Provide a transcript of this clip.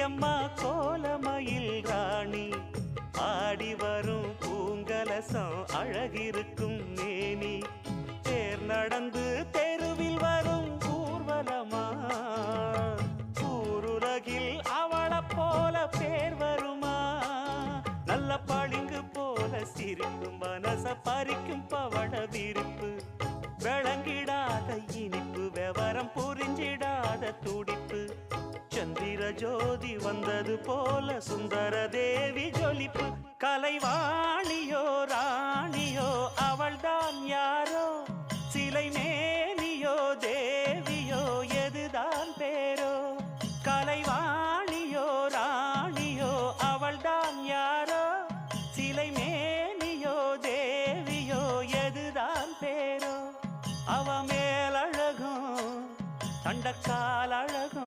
அம்மா கோலமயில் ராணி ஆடி வரும் பூங்கலசம் அழகிருக்கும் மேனி தேர் நடந்து தெருவில் வரும் ஊர்வலமா ஊருலகில் அவளை போல பேர் வருமா நல்ல பளிங்கு போல சிரிக்கும் மனச பறிக்கும் பவள விரிப்பு விளங்கிடாத இனிப்பு விவரம் புரிஞ்சிடாத துடிப்பு சந்திர ஜோதி வந்தது போல சுந்தர தேவி ஜொலிப்பு கலைவாணியோ ராணியோ அவள்தான் யாரோ சிலை மேனியோ தேவியோ எதுதான் பேரோ கலைவாணியோ ராணியோ அவள்தான் யாரோ சிலை மேனியோ தேவியோ எதுதான் பேரோ அவ மேலழகும் தண்டக்கார